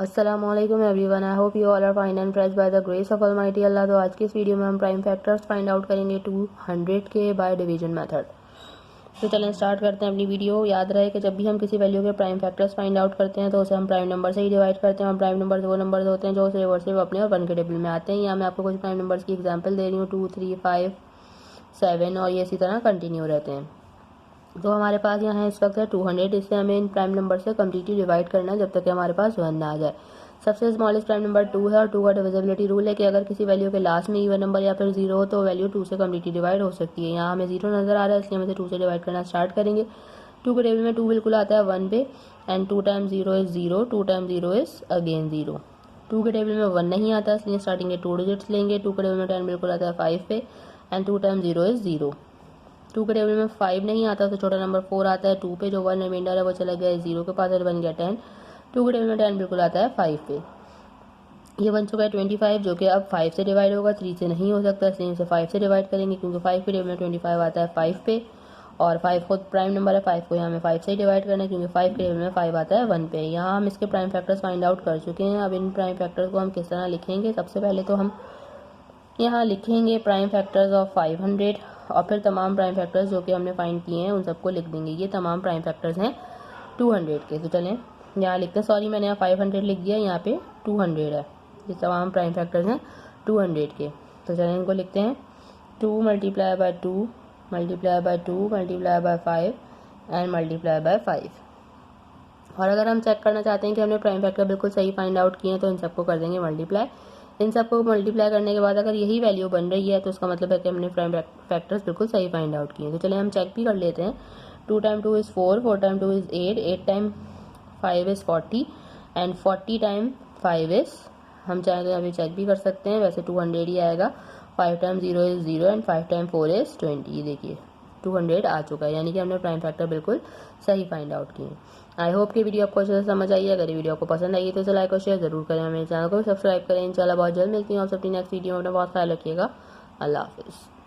अस्सलामुअलैकुम everyone, I hope you all are fine and blessed by the grace of almighty Allah. तो आज की इस वीडियो में हम प्राइम फैक्टर्स फाइंड आउट करेंगे 200 के बाय डिवीजन मेथड। तो चलें स्टार्ट करते हैं अपनी वीडियो। याद रहे कि जब भी हम किसी वैल्यू के प्राइम फैक्टर्स फाइंड आउट करते हैं तो उसे हम प्राइम नंबर से ही डिवाइड करते हैं। और प्राइम नंबर वो नंबर्स होते हैं जो उसे रिवर्सिव अपने और वन के टेबल में आते हैं। यहाँ मैं आपको कुछ प्राइम नंबर्स की एग्जाम्पल दे रही हूँ, 2, 3, 5, 7 और ये इसी तरह कंटिन्यू रहते हैं। तो हमारे पास यहाँ इस वक्त है 200। इससे हमें इन प्राइम नंबर से कम्प्लीटली डिवाइड करना है जब तक कि हमारे पास 1 ना आ जाए। सबसे स्मॉलेस्ट प्राइम नंबर 2 है और 2 का डिविजिबिलिटी रूल है कि अगर किसी वैल्यू के लास्ट में इवन नंबर या फिर 0 हो तो वैल्यू 2 से कम्प्लीटली डिवाइड हो सकती है। यहाँ हमें 0 नजर आ रहा है, इसलिए हम इसे 2 से डिवाइड करना स्टार्ट करेंगे। 2 के टेबल में 2 बिल्कुल आता है 1 पे, and 2 times 0 is 0, 2 times 0 is again 0। 2 के टेबल में 1 नहीं आता, इसलिए स्टार्टिंग के 2 डिजिट्स लेंगे। 2 के टेबल में 10 बिल्कुल आता है 5 पे, एंड 2 टाइम्स 0 इज 0। 2 के टेबल में 5 नहीं आता तो छोटा नंबर 4 आता है 2 पे, जो 1 रिमाइंडर है वो चला गया 0 के पास और बन गया 10। 2 के टेबल में 10 बिल्कुल आता है 5 पे, ये बन चुका है 25, जो कि अब 5 से डिवाइड होगा, 3 से नहीं हो सकता, इसलिए इसे 5 से डिवाइड करेंगे क्योंकि 5 के टेबल में 25 आता है 5 पे, और 5 खुद प्राइम नंबर है। 5 को यहाँ हमें 5 से ही डिवाइड करना है क्योंकि 5 के टेबल में 5 आता है 1 पे। यहाँ हम इसके प्राइम फैक्टर्स फाइंड आउट कर चुके हैं। अब इन प्राइम फैक्टर्स को हम किस तरह लिखेंगे? सबसे पहले तो हम यहाँ लिखेंगे प्राइम फैक्टर्स ऑफ 500 और फिर तमाम प्राइम फैक्टर्स जो कि हमने फाइंड किए हैं उन सबको लिख देंगे। ये तमाम प्राइम फैक्टर्स हैं 200 के। तो चलें यहाँ लिखते हैं, सॉरी मैंने यहाँ 500 लिख दिया, यहाँ पे 200 है। ये तमाम प्राइम फैक्टर्स हैं 200 के। तो चलें इनको लिखते हैं, 2 multiply by 2 multiply by 2 multiply by 5 and multiply by 5। और अगर हम चेक करना चाहते हैं कि हमने प्राइम फैक्टर बिल्कुल सही फाइंड आउट किए हैं तो इन सबको कर देंगे मल्टीप्लाई। इन सबको मल्टीप्लाई करने के बाद अगर यही वैल्यू बन रही है तो उसका मतलब है कि हमने प्राइम फैक्टर्स बिल्कुल सही फाइंड आउट किए हैं। तो चलिए हम चेक भी कर लेते हैं। 2 time 2 is 4, 4 time 2 is 8, 8 time 5 is 40 and 40 time 5 is, हम चाहें तो अभी चेक भी कर सकते हैं, वैसे 200 ही आएगा। 5 time 0 is 0 and 5 time 4 is 20। ये देखिए 200 आ चुका है, यानी कि हमने प्राइम फैक्टर बिल्कुल सही फाइंड आउट किए। आई होप कि वीडियो आपको अच्छे से समझ आई है। अगर ये वीडियो आपको पसंद आई तो इसे लाइक और शेयर जरूर करें। मेरे चैनल को भी सब्सक्राइब करें। इंशाल्लाह बहुत जल्द मिलती हूँ आप सबकी नेक्स्ट वीडियो में। अपना बहुत ख्याल रखिएगा। अल्लाह हाफिज़।